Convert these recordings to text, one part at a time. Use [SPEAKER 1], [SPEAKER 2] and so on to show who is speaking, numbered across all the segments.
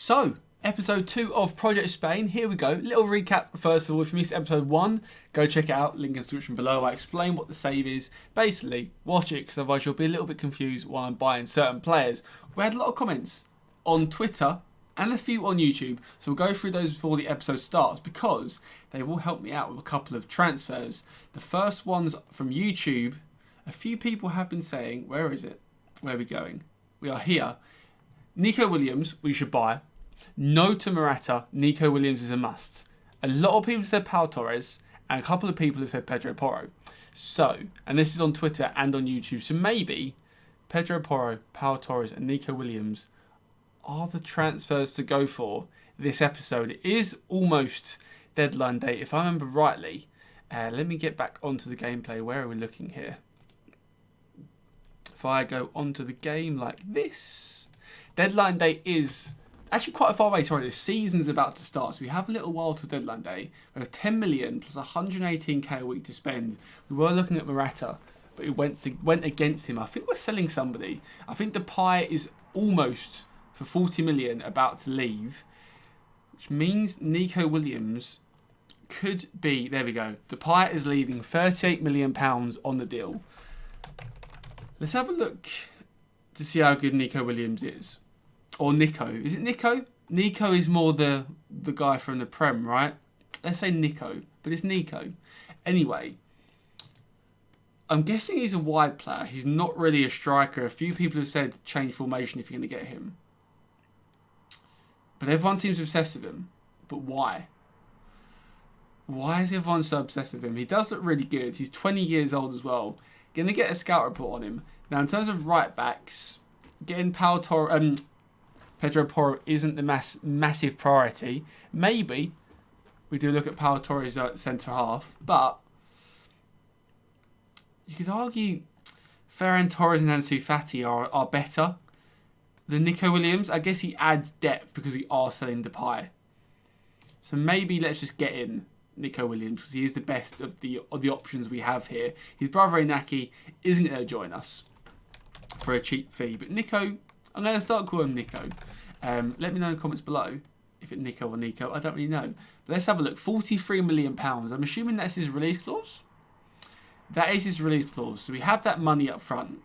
[SPEAKER 1] So, episode 2 of Project Spain. Here we go. Little recap first of all. If you missed episode 1, go check it out. Link in the description below. I explain what the save is. Basically, watch it because otherwise you'll be a little bit confused while I'm buying certain players. We had a lot of comments on Twitter and a few on YouTube. So we'll go through those before the episode starts because they will help me out with a couple of transfers. The first one's from YouTube. A few people have been saying, where is it? Where are we going? We are here. Nico Williams, we should buy. No to Morata, Nico Williams is a must. A lot of people said Pau Torres, and a couple of people have said Pedro Porro. So, and this is on Twitter and on YouTube, so maybe Pedro Porro, Pau Torres and Nico Williams are the transfers to go for this episode. It is almost deadline day, if I remember rightly. Let me get back onto the gameplay. Where are we looking here? If I go onto the game like this, deadline day is actually quite a far away. Sorry, the season's about to start, so we have a little while till deadline day. We have 10 million plus 118k a week to spend. We were looking at Morata, but it went against him. I think we're selling somebody. I think Depay is almost for 40 million about to leave, which means Nico Williams could be. There we go. Depay is leaving. 38 million pounds on the deal. Let's have a look to see how good Nico Williams is. Or Nico. Is it Nico? Nico is more the guy from the Prem, right? Let's say Nico. But it's Nico. Anyway. I'm guessing he's a wide player. He's not really a striker. A few people have said change formation if you're going to get him. But everyone seems obsessed with him. But why? Why is everyone so obsessed with him? He does look really good. He's 20 years old as well. Going to get a scout report on him. Now, in terms of right backs, getting Pedro Porro isn't the massive priority. Maybe we do look at Pau Torres at centre half, but you could argue Ferran Torres and Ansu Fati are better than Nico Williams. I guess he adds depth because we are selling Depay. So maybe let's just get in Nico Williams because he is the best of the options we have here. His brother Inaki isn't going to join us for a cheap fee, but Nico, I'm going to start calling him Nico. Let me know in the comments below if it's Nico or Nico. I don't really know. But let's have a look. £43 million. I'm assuming that's his release clause. That is his release clause. So we have that money up front.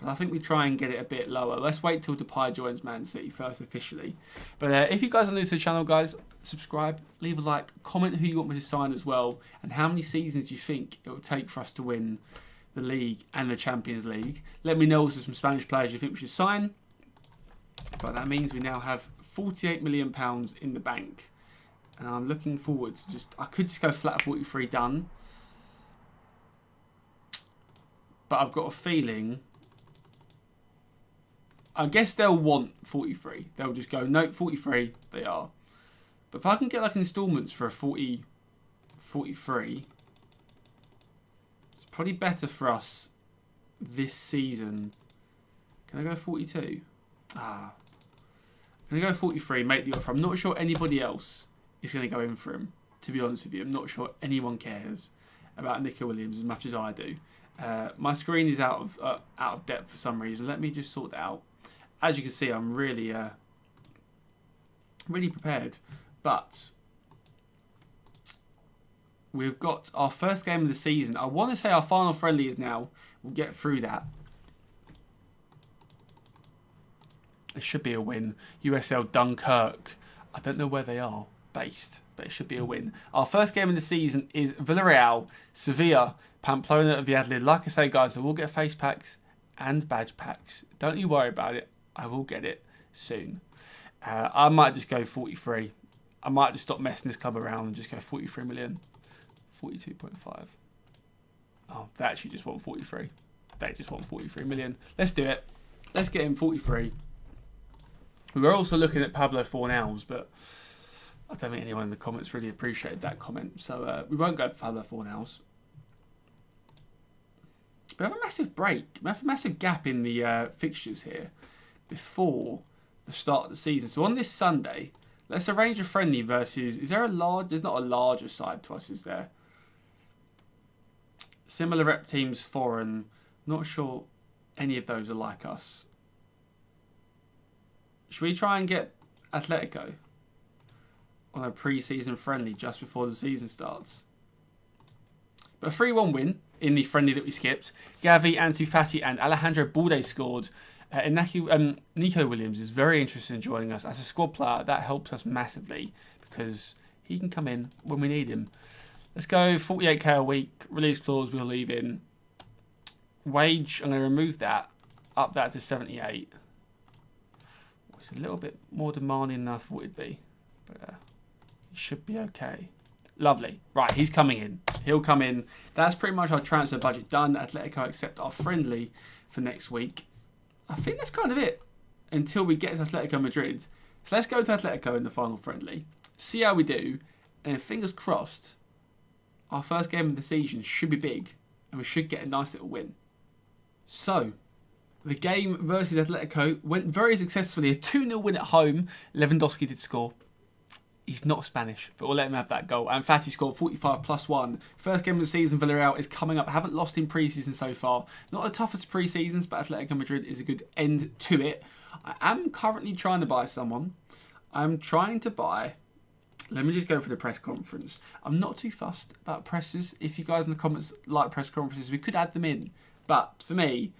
[SPEAKER 1] But I think we try and get it a bit lower. Let's wait till Depay joins Man City first officially. But if you guys are new to the channel, guys, subscribe, leave a like, comment who you want me to sign as well, and how many seasons you think it will take for us to win the league and the Champions League. Let me know also some Spanish players you think we should sign. But that means we now have £48 million in the bank. And I'm looking forward to I could just go flat 43 done. But I've got a feeling, I guess they'll want 43. They'll just go, nope, 43, they are. But if I can get like installments for a 43, it's probably better for us this season. Can I go 42? I'm going to go 43, make the offer. I'm not sure anybody else is going to go in for him, to be honest with you. I'm not sure anyone cares about Nico Williams as much as I do. My screen is out of depth for some reason. Let me just sort that out. As you can see, I'm really prepared. But we've got our first game of the season. I want to say our final friendly is now. We'll get through that. It should be a win. USL Dunkirk. I don't know where they are based, but it should be a win. Our first game of the season is Villarreal, Sevilla, Pamplona and Valladolid. Like I say, guys, I will get face packs and badge packs. Don't you worry about it. I will get it soon. I might just go 43. I might just stop messing this club around and just go 43 million. 42.5. Oh, they actually just want 43. They just want 43 million. Let's do it. Let's get him 43. We were also looking at Pablo Fornals, but I don't think anyone in the comments really appreciated that comment. So we won't go for Pablo Fornals. We have a massive break. We have a massive gap in the fixtures here before the start of the season. So on this Sunday, let's arrange a friendly versus... Is there a large... There's not a larger side to us, is there? Similar rep teams, foreign. Not sure any of those are like us. Should we try and get Atletico on a pre-season friendly just before the season starts. But a 3-1 win in the friendly that we skipped. Gavi, Ansu Fati and Alejandro Balde scored. And Nico Williams is very interested in joining us as a squad player. That helps us massively because he can come in when we need him. Let's go 48k a week. Release clause we'll leave in. Wage, I'm going to remove that. Up that to 78. It's a little bit more demanding than I thought it'd be. But it should be okay. Lovely. Right, he's coming in. He'll come in. That's pretty much our transfer budget done. Atletico accept our friendly for next week. I think that's kind of it until we get to Atletico Madrid. So let's go to Atletico in the final friendly. See how we do. And fingers crossed, our first game of the season should be big. And we should get a nice little win. So, the game versus Atletico went very successfully. A 2-0 win at home. Lewandowski did score. He's not Spanish, but we'll let him have that goal. And Fati scored 45 plus 1. First game of the season, Villarreal is coming up. Haven't lost in pre-season so far. Not the toughest pre-seasons, but Atletico Madrid is a good end to it. I am currently trying to buy someone. I'm trying to buy... Let me just go for the press conference. I'm not too fussed about presses. If you guys in the comments like press conferences, we could add them in. But for me,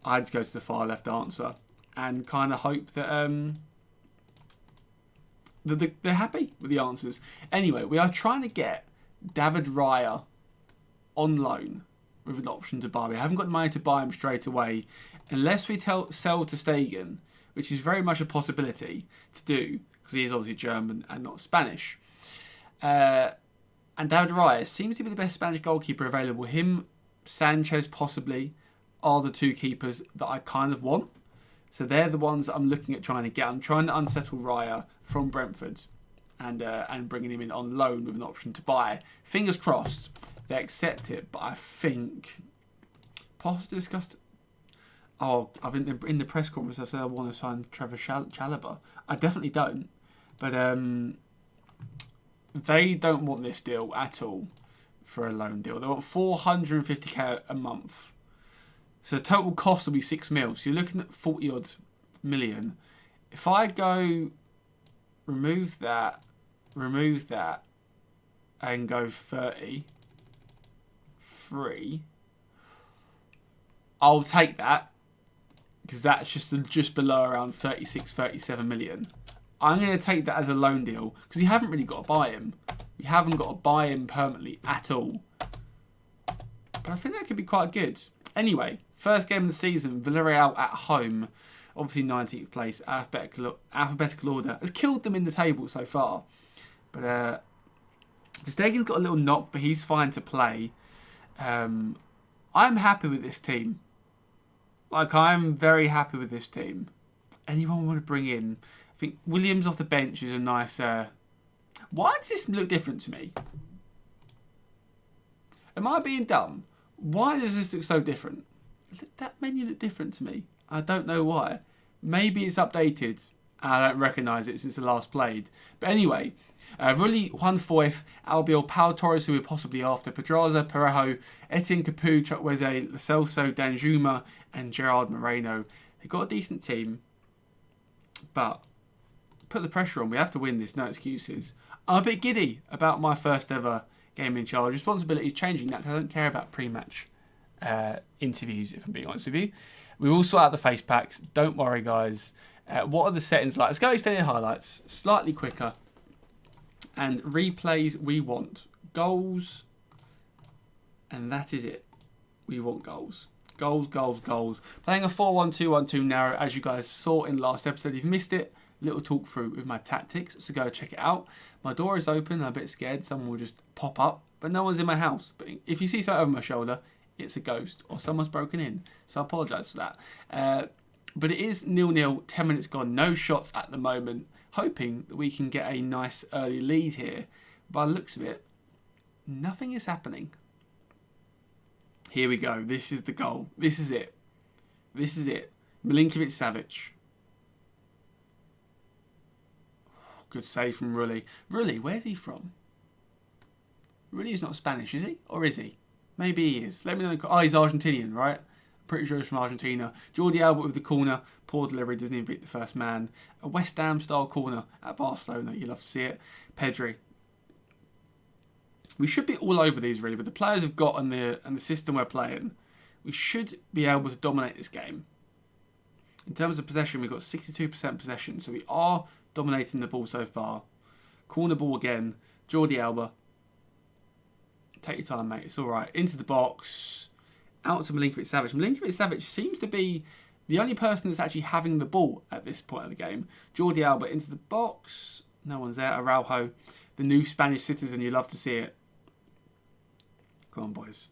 [SPEAKER 1] I just go to the far left answer and kind of hope that... they're happy with the answers. Anyway, we are trying to get David Raya on loan with an option to buy. We haven't got the money to buy him straight away unless we sell to Stegen, which is very much a possibility to do because he is obviously German and not Spanish. And David Raya seems to be the best Spanish goalkeeper available. Him, Sanchez possibly, are the two keepers that I kind of want. So they're the ones that I'm looking at trying to get. I'm trying to unsettle Raya from Brentford and bringing him in on loan with an option to buy. Fingers crossed they accept it, but I think possibly discussed. Oh, I've in the press conference I've said I want to sign Trevor Chalobah. I definitely don't, but they don't want this deal at all for a loan deal. They want 450k a month. So the total cost will be 6 mil. So you're looking at 40 odd million. If I go remove that, and go 33, I'll take that because that's just below around 36, 37 million. I'm going to take that as a loan deal because we haven't really got to buy him. We haven't got to buy him permanently at all. But I think that could be quite good. Anyway. First game of the season, Villarreal at home. Obviously 19th place, alphabetical order. Has killed them in the table so far. But Stegen's got a little knock, but he's fine to play. I'm happy with this team. I'm very happy with this team. Anyone want to bring in? I think Williams off the bench is a nice... Why does this look different to me? Am I being dumb? Why does this look so different? That menu look different to me. I don't know why. Maybe it's updated. I don't recognise it since the last played. But anyway, Rulli, Juan Foyth, Albiol, Pau Torres, who we're possibly after, Pedraza, Parejo, Etienne Capu, Chukwueze, Lo Celso, Danjuma, and Gerard Moreno. They've got a decent team, but put the pressure on. We have to win this, no excuses. I'm a bit giddy about my first ever game in charge. Responsibility is changing that because I don't care about pre-match interviews, if I'm being honest with you. We will sort out the face packs. Don't worry, guys. What are the settings like? Let's go extended highlights. Slightly quicker. And replays we want. Goals. And that is it. We want goals. Goals, goals, goals. Playing a 4-1-2-1-2 narrow, as you guys saw in last episode. If you've missed it, little talk through with my tactics. So go check it out. My door is open. I'm a bit scared. Someone will just pop up. But no one's in my house. But if you see something over my shoulder, it's a ghost or someone's broken in. So I apologise for that. But it is 0-0, 10 minutes gone, no shots at the moment. Hoping that we can get a nice early lead here. By the looks of it, nothing is happening. Here we go. This is the goal. This is it. This is it. Milinkovic-Savic. Good save from Rulli. Rulli, where's he from? Rulli is not Spanish, is he? Or is he? Maybe he is. Let me know. Oh, he's Argentinian, right? Pretty sure it's from Argentina. Jordi Alba with the corner. Poor delivery, doesn't even beat the first man. A West Ham style corner at Barcelona. You love to see it. Pedri. We should be all over these really, but the players we've got and the system we're playing, we should be able to dominate this game. In terms of possession, we've got 62% possession, so we are dominating the ball so far. Corner ball again. Jordi Alba. Take your time, mate. It's all right. Into the box. Out to Milinkovic-Savic. Milinkovic-Savic seems to be the only person that's actually having the ball at this point of the game. Jordi Alba into the box. No one's there. Araujo, the new Spanish citizen. You love to see it. Come on, boys.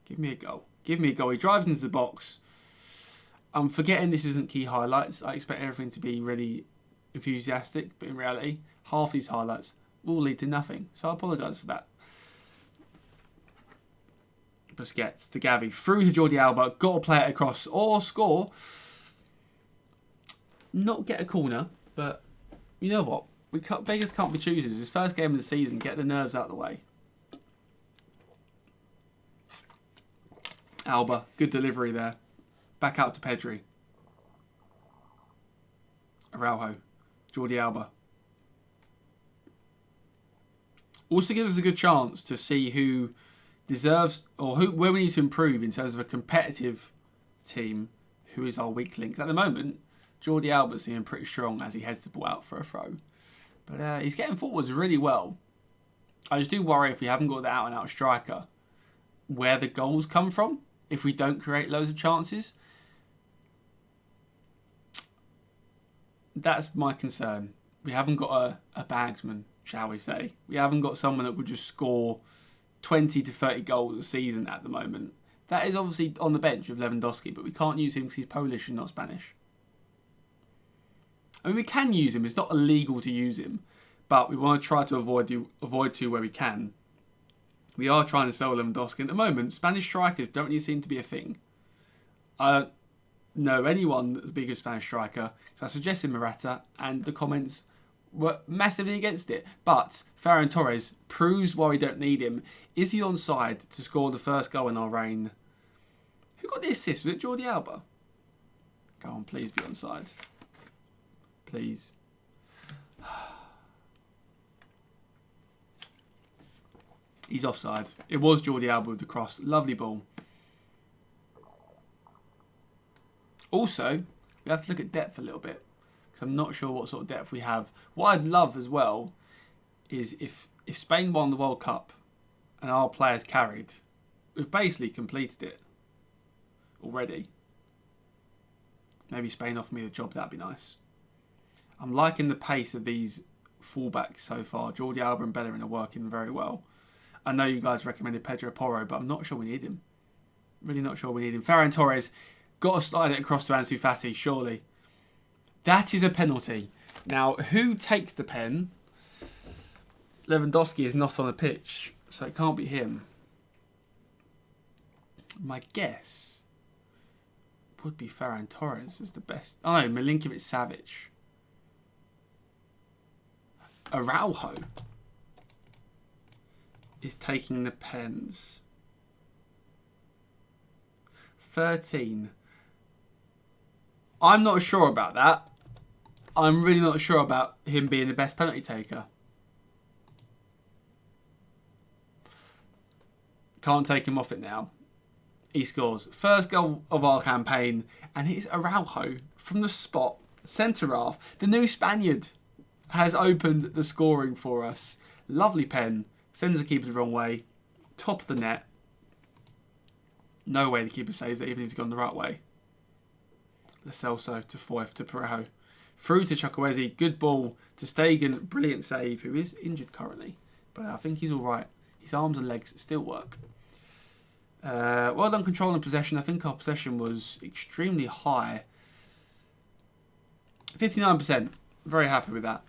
[SPEAKER 1] Give me a goal. Give me a goal. He drives into the box. I'm forgetting this isn't key highlights. I expect everything to be really enthusiastic, but in reality, half these highlights will lead to nothing. So I apologise for that. Busquets to Gavi, through to Jordi Alba, got to play it across or score. Not get a corner, but you know what? Beggars can't be choosers. His first game of the season, get the nerves out of the way. Alba, good delivery there. Back out to Pedri. Araujo, Jordi Alba. Also gives us a good chance to see who deserves, or where we need to improve in terms of a competitive team, who is our weak links. At the moment, Jordi Alba's seeming pretty strong as he heads the ball out for a throw. But he's getting forwards really well. I just do worry if we haven't got the out-and-out striker, where the goals come from, if we don't create loads of chances. That's my concern. We haven't got a bagsman, shall we say. We haven't got someone that would just score 20 to 30 goals a season at the moment. That is obviously on the bench with Lewandowski, but we can't use him because he's Polish and not Spanish. I mean, we can use him. It's not illegal to use him, but we want to try to avoid to where we can. We are trying to sell Lewandowski. At the moment, Spanish strikers don't really seem to be a thing. I don't know anyone that's a big Spanish striker, so I suggested Morata, and the comments were massively against it. But Ferran Torres proves why we don't need him. Is he onside to score the first goal in our reign? Who got the assist? Was it Jordi Alba? Go on, please be onside. Please. He's offside. It was Jordi Alba with the cross. Lovely ball. Also, we have to look at depth a little bit, because I'm not sure what sort of depth we have. What I'd love as well is if Spain won the World Cup and our players carried, we've basically completed it already. Maybe Spain offer me the job, that'd be nice. I'm liking the pace of these fullbacks so far. Jordi Alba and Bellerin are working very well. I know you guys recommended Pedro Porro, but I'm not sure we need him. Really not sure we need him. Ferran Torres, got to slide it across to Ansu Fati, surely. That is a penalty. Now, who takes the pen? Lewandowski is not on the pitch, so it can't be him. My guess would be Ferran Torres as the best. Oh no, Milinkovic-Savic. Araujo is taking the pens. 13. I'm not sure about that. I'm really not sure about him being the best penalty taker. Can't take him off it now. He scores. First goal of our campaign, and it's Araujo from the spot. Centre half. The new Spaniard has opened the scoring for us. Lovely pen. Sends the keeper the wrong way. Top of the net. No way the keeper saves it, even if he's gone the right way. Lo Celso to Foyth to Parejo. Through to Chukwueze. Good ball to Stegen. Brilliant save, who is injured currently. But I think he's all right. His arms and legs still work. Well done controlling possession. I think our possession was extremely high. 59%. Very happy with that.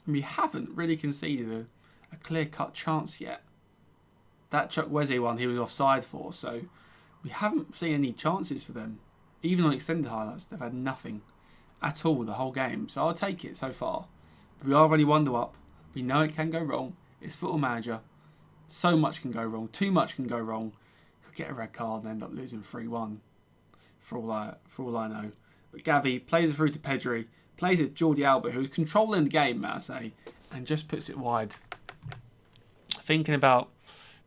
[SPEAKER 1] We haven't really conceded a clear-cut chance yet. That Chukwueze one he was offside for, so we haven't seen any chances for them. Even on extended highlights, they've had nothing at all the whole game. So I'll take it so far. But we are already 1-0 up. We know it can go wrong. It's Football Manager. So much can go wrong. Too much can go wrong. He'll get a red card and end up losing 3-1. For all I know. But Gavi plays it through to Pedri. Plays it to Jordi Alba, who's controlling the game, may I say, and just puts it wide. Thinking about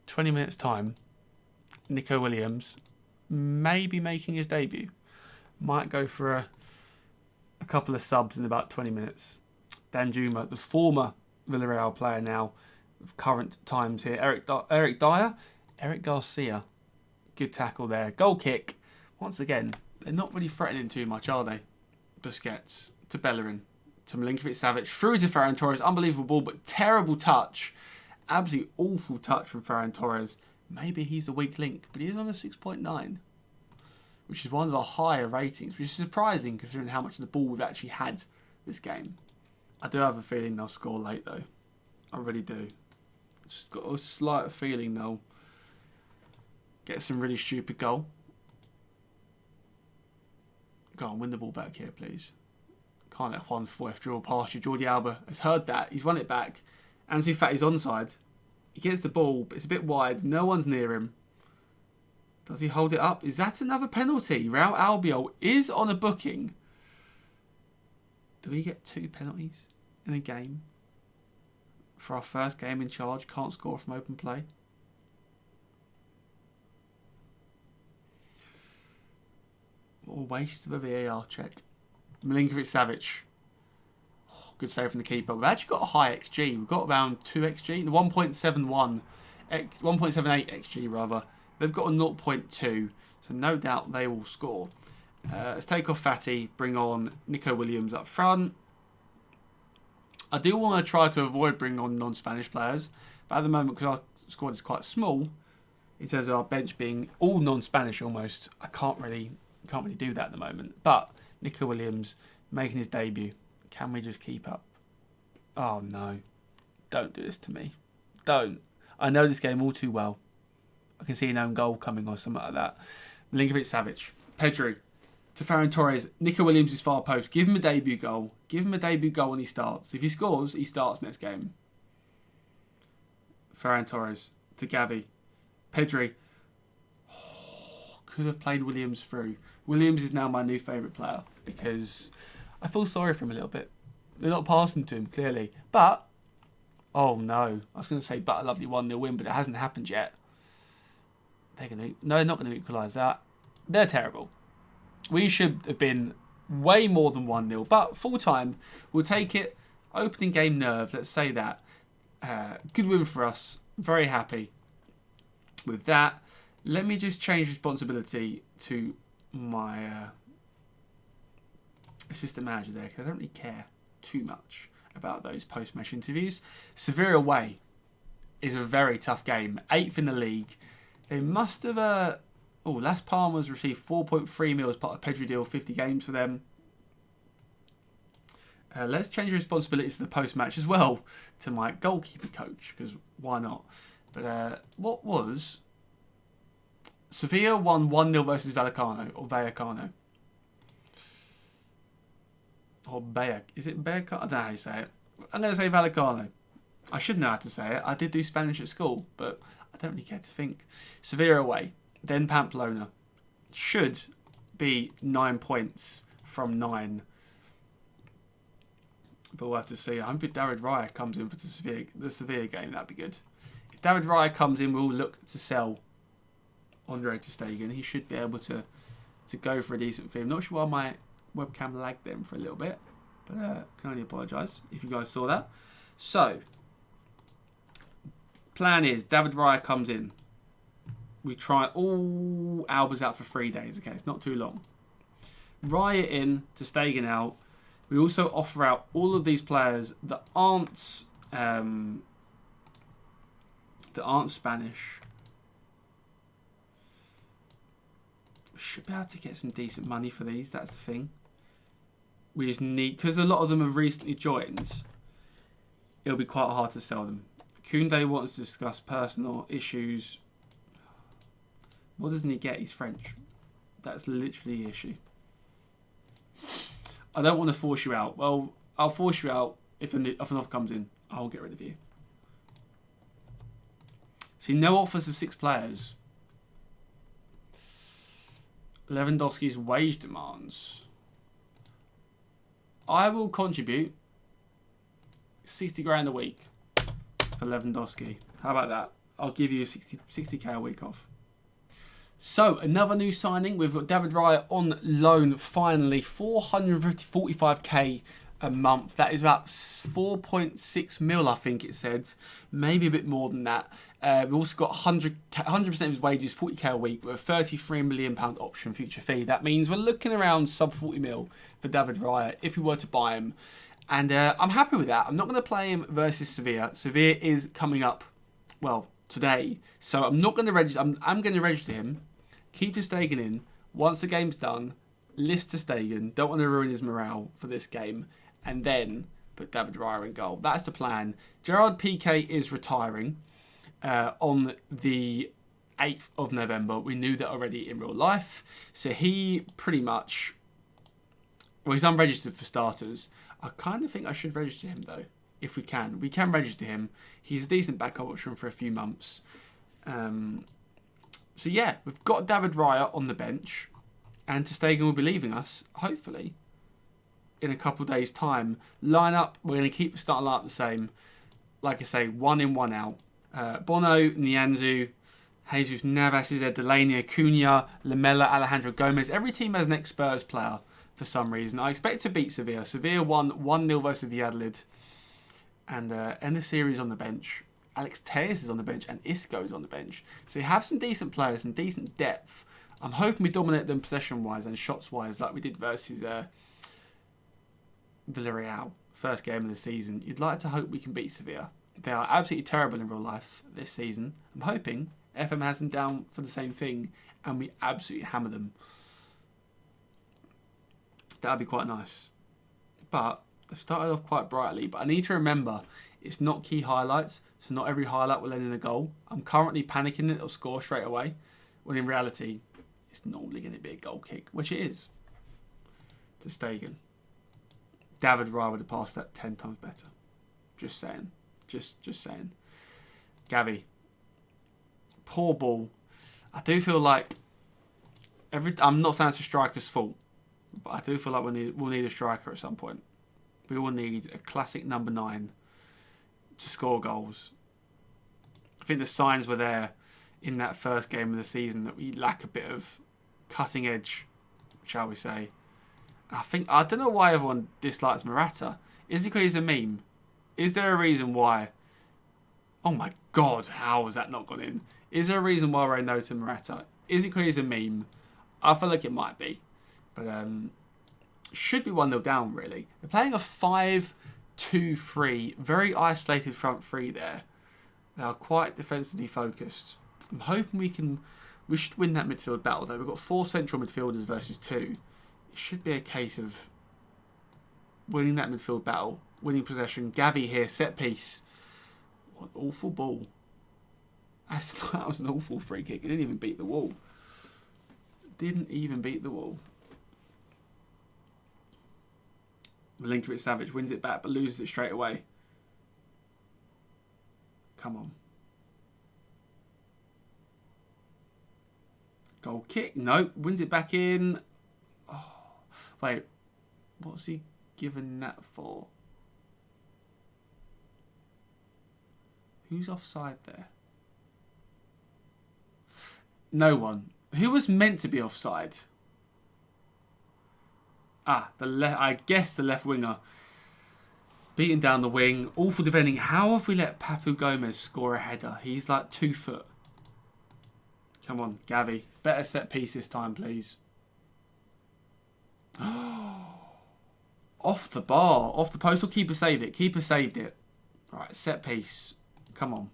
[SPEAKER 1] 20 minutes time, Nico Williams may be making his debut. Might go for a couple of subs in about 20 minutes. Danjuma, the former Villarreal player now, of current times here. Eric Dyer, Eric Garcia. Good tackle there. Goal kick. Once again, they're not really threatening too much, are they? Busquets to Bellerin to Milinkovic-Savic through to Ferran Torres. Unbelievable ball, but terrible touch. Absolutely awful touch from Ferran Torres. Maybe he's the weak link, but he is on a 6.9, which is one of the higher ratings, which is surprising considering how much of the ball we've actually had this game. I do have a feeling they'll score late, though. I really do. Just got a slight feeling they'll get some really stupid goal. Go on, win the ball back here, please. Can't let Juan Foyth draw past you. Jordi Alba has heard that. He's won it back. Ansu Fati's onside. He gets the ball, but it's a bit wide. No one's near him. Does he hold it up? Is that another penalty? Real Albiol is on a booking. Do we get 2 penalties in a game? For our first game in charge, can't score from open play. What a waste of a VAR check. Milinkovic-Savic. Oh, good save from the keeper. We've actually got a high XG. We've got around 2 XG. The 1.71, 1.78 XG rather. They've got a 0.2, so no doubt they will score. Let's take off Fati, bring on Nico Williams up front. I do want to try to avoid bringing on non-Spanish players, but at the moment, because our squad is quite small, in terms of our bench being all non-Spanish almost, I can't really do that at the moment. But Nico Williams making his debut. Can we just keep up? Oh no. Don't do this to me. Don't. I know this game all too well. I can see an own goal coming or something like that. Milinkovic-Savic. Pedri. To Ferran Torres. Nico Williams is far post. Give him a debut goal. Give him a debut goal when he starts. If he scores, he starts next game. Ferran Torres. To Gavi. Pedri. Oh, could have played Williams through. Williams is now my new favourite player because I feel sorry for him a little bit. They're not passing to him, clearly. But, oh no. I was going to say, but a lovely 1-0 win, but it hasn't happened yet. They're not going to equalise that. They're terrible. We should have been way more than 1-0, but full time, we'll take it. Opening game nerve, let's say that. Good win for us. Very happy with that. Let me just change responsibility to my assistant manager there, because I don't really care too much about those post-match interviews. Sevilla away is a very tough game. 8th in the league. They must have... Las Palmas received 4.3 mil as part of the Pedri deal, 50 games for them. Let's change responsibilities to the post-match as well to my goalkeeper coach, because why not? But what was... Sevilla won 1-0 versus Vallecano. Or Bayak. Is it Bayak? I don't know how you say it. I'm going to say Vallecano. I should know how to say it. I did do Spanish at school, but I don't really care to think. Sevilla away. Then Pamplona. Should be 9 points from 9. But we'll have to see. I hope if David Raya comes in for the Sevilla game. That'd be good. If David Raya comes in, we'll look to sell Andre ter Stegen. He should be able to go for a decent fee. I'm not sure why my webcam lagged them for a little bit. But can only apologise if you guys saw that. So, plan is David Raya comes in. We try all Alba's out for 3 days. Okay, it's not too long. Raya in, ter Stegen out. We also offer out all of these players that aren't Spanish. We should be able to get some decent money for these. That's the thing. We just need, because a lot of them have recently joined, it'll be quite hard to sell them. Koundé wants to discuss personal issues. What doesn't he get? He's French. That's literally the issue. I don't want to force you out. Well, I'll force you out if an offer comes in. I'll get rid of you. See, no offers of 6 players. Lewandowski's wage demands. I will contribute 60 grand a week for Lewandowski. How about that? I'll give you 60k a week off. So, another new signing. We've got David Raya on loan, finally. 445k a month. That is about 4.6 mil, I think it said. Maybe a bit more than that. We've also got 100% of his wages, 40k a week, with a £33 million option future fee. That means we're looking around sub 40 mil for David Raya if we were to buy him. And I'm happy with that. I'm not going to play him versus Sevilla. Sevilla is coming up, well, today. So I'm not going to register. I'm going to register him. Keep Ter Stegen in. Once the game's done, list Ter Stegen. Don't want to ruin his morale for this game. And then put David Raya in goal. That's the plan. Gerard Piqué is retiring on the 8th of November. We knew that already in real life. So he pretty much... Well, he's unregistered for starters. I kind of think I should register him, though, if we can. We can register him. He's a decent backup option for a few months. So, yeah, we've got David Raya on the bench. And Ter Stegen will be leaving us, hopefully, in a couple of days' time. Lineup, we're going to keep the starting lineup the same. Like I say, 1 in, 1 out. Bono, Nianzou, Jesus Navas, Delaney, Acuna, Lamela, Alejandro Gomez. Every team has an ex-Spurs player for some reason. I expect to beat Sevilla. Sevilla won 1-0 versus Valladolid. And end the series on the bench. Alex Telles is on the bench and Isco is on the bench. So you have some decent players, some decent depth. I'm hoping we dominate them possession-wise and shots-wise like we did versus Villarreal. First game of the season. You'd like to hope we can beat Sevilla. They are absolutely terrible in real life this season. I'm hoping FM has them down for the same thing and we absolutely hammer them. That would be quite nice. But they've started off quite brightly. But I need to remember, it's not key highlights. So not every highlight will end in a goal. I'm currently panicking that it'll score straight away. When in reality, it's normally going to be a goal kick. Which it is. Ter Stegen. David Raya would have passed that 10 times better. Just saying. Just saying. Gavi. Poor ball. I do feel like... I'm not saying it's a striker's fault. But I do feel like we'll need a striker at some point. We will need a classic number 9 to score goals. I think the signs were there in that first game of the season that we lack a bit of cutting edge, shall we say. I don't know why everyone dislikes Morata. Is it because he's a meme? Is there a reason why? Oh my God, how has that not gone in? Is there a reason why we're no to Morata? Is it because he's a meme? I feel like it might be. But should be 1-0 down, really. They're playing a 5-2-3. Very isolated front three there. They are quite defensively focused. I'm hoping we should win that midfield battle, though. We've got 4 central midfielders versus 2. It should be a case of winning that midfield battle. Winning possession. Gavi here, set piece. What an awful ball. That was an awful free kick. It didn't even beat the wall. Didn't even beat the wall. Milinkovic Savic wins it back but loses it straight away. Come on. Goal kick. No. Wins it back in. Oh, wait. What's he given that for? Who's offside there? No one. Who was meant to be offside? I guess the left winger. Beating down the wing. Awful defending. How have we let Papu Gomez score a header? He's like 2 foot. Come on, Gavi. Better set piece this time, please. Off the bar. Off the post. Or keeper saved it. Keeper saved it. Alright, set piece. Come on.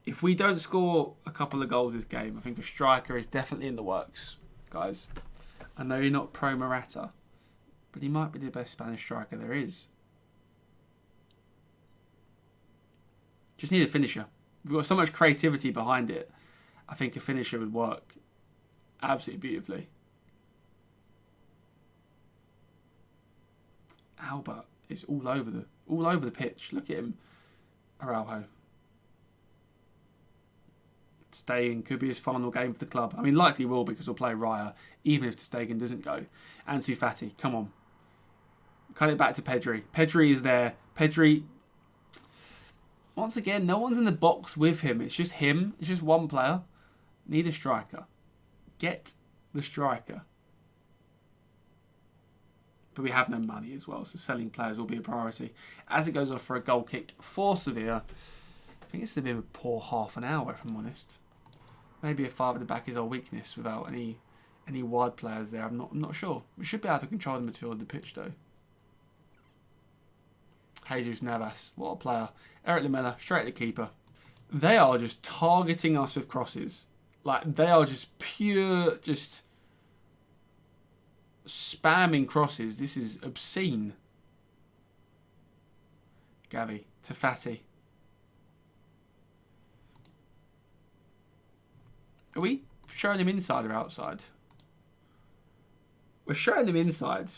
[SPEAKER 1] If we don't score a couple of goals this game, I think a striker is definitely in the works, guys. I know you're not pro Morata, but he might be the best Spanish striker there is. Just need a finisher. We've got so much creativity behind it. I think a finisher would work absolutely beautifully. Albert. It's all over the pitch. Look at him, Araujo. Stegen could be his final game for the club. I mean, likely will because we'll play Raya, even if Stegen doesn't go. Ansu Fati, come on. Cut it back to Pedri. Pedri is there. Pedri, once again, no one's in the box with him. It's just him. It's just one player. Need a striker. Get the striker. But we have no money as well, so selling players will be a priority. As it goes off for a goal kick for Sevilla. I think it's a bit of a poor half an hour, if I'm honest. Maybe a 5 at the back is our weakness without any wide players there. I'm not sure. We should be able to control the midfield of the pitch, though. Jesus Navas, what a player. Eric Lamela, straight at the keeper. They are just targeting us with crosses. Like, they are just pure, just spamming crosses. This is obscene. Gavi to Fati. Are we showing him inside or outside? We're showing him inside.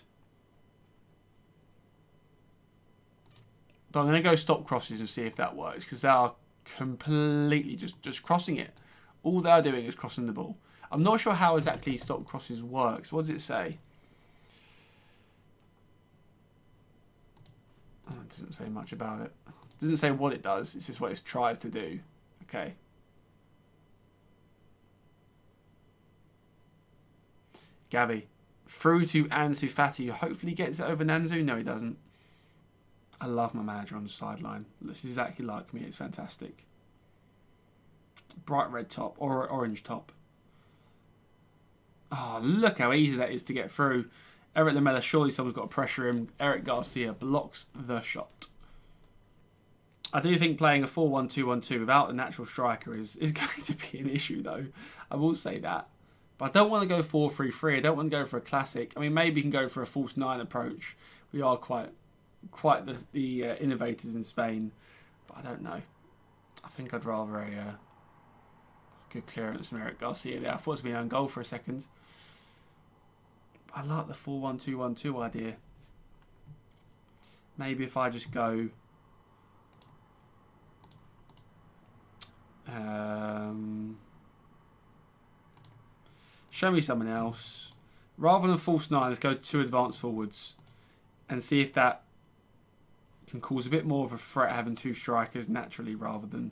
[SPEAKER 1] But I'm going to go stop crosses and see if that works. Because they are completely just crossing it. All they're doing is crossing the ball. I'm not sure how exactly stop crosses works. What does it say? Oh, it doesn't say much about it. It doesn't say what it does. It's just what it tries to do. Okay. Gavi. Through to Ansu Fati. Hopefully gets it over Nanzu. No, he doesn't. I love my manager on the sideline. This is exactly like me. It's fantastic. Bright red top or orange top. Oh, look how easy that is to get through. Eric Lamela, surely someone's got to pressure him. Eric Garcia blocks the shot. I do think playing a 4-1-2-1-2 without a natural striker is going to be an issue, though. I will say that. But I don't want to go 4-3-3. I don't want to go for a classic. I mean, maybe you can go for a false 9 approach. We are quite the innovators in Spain. But I don't know. I think I'd rather a good clearance from Eric Garcia there. I thought it was an own goal for a second. But I like the 4-1-2-1-2 idea. Maybe if I just go... show me someone else. Rather than false 9, let's go 2 advanced forwards. And see if that can cause a bit more of a threat having 2 strikers naturally rather than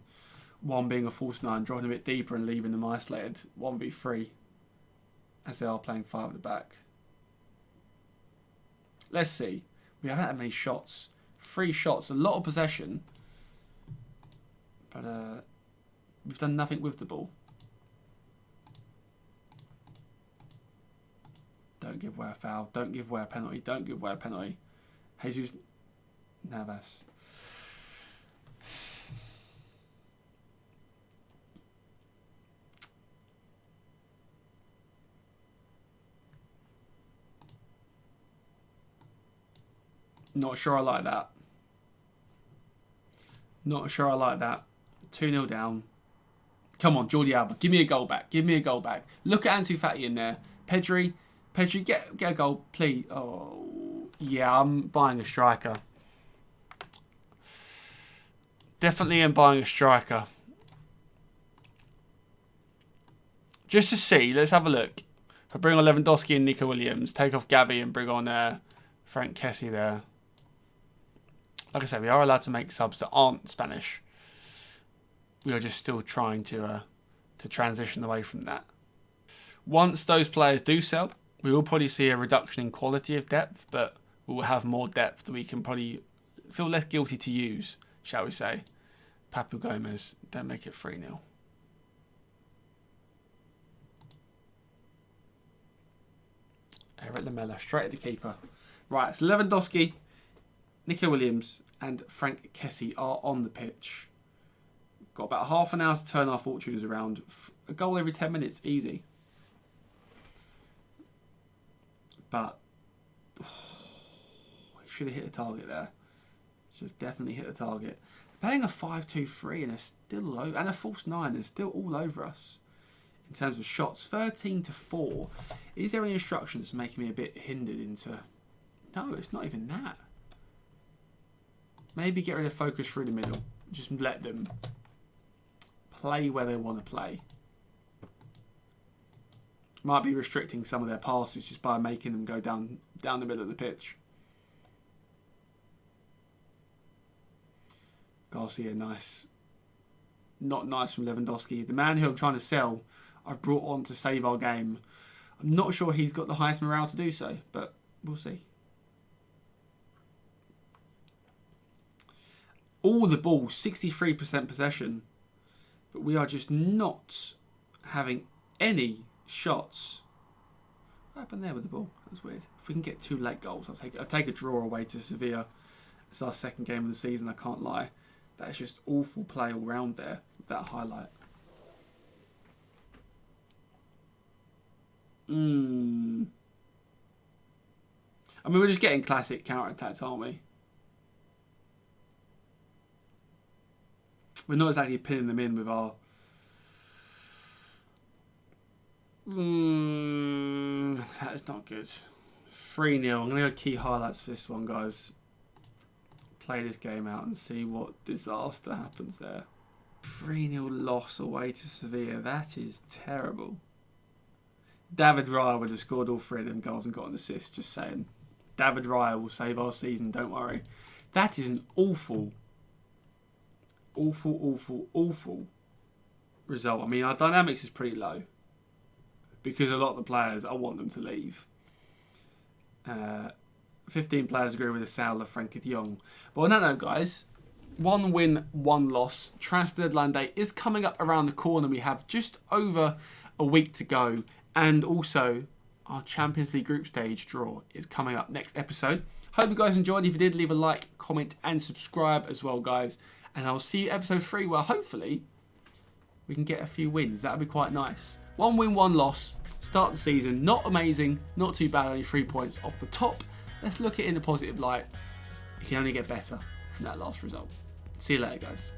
[SPEAKER 1] one being a false 9, dropping a bit deeper and leaving them isolated 1v3 as they are playing 5 at the back. Let's see. We haven't had many shots. 3 shots, a lot of possession. But we've done nothing with the ball. Don't give away a foul. Don't give away a penalty. Don't give away a penalty. Jesus Navas. Not sure I like that. Not sure I like that. 2-0 down. Come on, Jordi Alba. Give me a goal back. Give me a goal back. Look at Ansu Fati in there. Pedri, get a goal, please. Oh, yeah, I'm buying a striker. Definitely am buying a striker. Just to see, let's have a look. If I bring on Lewandowski and Nico Williams, take off Gavi and bring on Frank Kessie there. Like I said, we are allowed to make subs that aren't Spanish. We are just still trying to transition away from that. Once those players do sell, we will probably see a reduction in quality of depth, but we will have more depth that we can probably feel less guilty to use, shall we say. Papu Gomez, don't make it 3-0. Eric Lamela, straight at the keeper. Right, so Lewandowski, Nico Williams and Frank Kessie are on the pitch. We've got about half an hour to turn our fortunes around. A goal every 10 minutes, easy. But he should have hit the target there. Should have definitely hit the target. Playing a 5-2-3 and a false 9 is still all over us in terms of shots. 13-4. Is there any instructions making me a bit hindered into? No, it's not even that. Maybe get rid of focus through the middle. Just let them play where they want to play. Might be restricting some of their passes just by making them go down the middle of the pitch. Garcia, nice. Not nice from Lewandowski. The man who I'm trying to sell, I've brought on to save our game. I'm not sure he's got the highest morale to do so, but we'll see. All the ball, 63% possession. But we are just not having any shots. What happened there with the ball? That was weird. If we can get 2 late goals, I'll take a draw away to Sevilla. It's our second game of the season, I can't lie. That is just awful play all round there with that highlight. I mean, we're just getting classic counter-attacks, aren't we? We're not exactly pinning them in with our... that is not good. 3-0. I'm going to go key highlights for this one, guys. Play this game out and see what disaster happens there. 3-0 loss away to Sevilla. That is terrible. David Raya would have scored all 3 of them goals and got an assist. Just saying. David Raya will save our season, don't worry. That is an awful result. I mean, our dynamics is pretty low because a lot of the players, I want them to leave. 15 players agree with the sale of Frankie de Jong. But on that note, guys, 1 win, 1 loss. Transfer deadline day is coming up around the corner. We have just over a week to go. And also, our Champions League group stage draw is coming up next episode. Hope you guys enjoyed. If you did, leave a like, comment, and subscribe as well, guys. And I'll see you episode 3, where hopefully we can get a few wins. That would be quite nice. 1 win, 1 loss. Start the season. Not amazing. Not too bad. Only 3 points off the top. Let's look at it in a positive light. You can only get better from that last result. See you later, guys.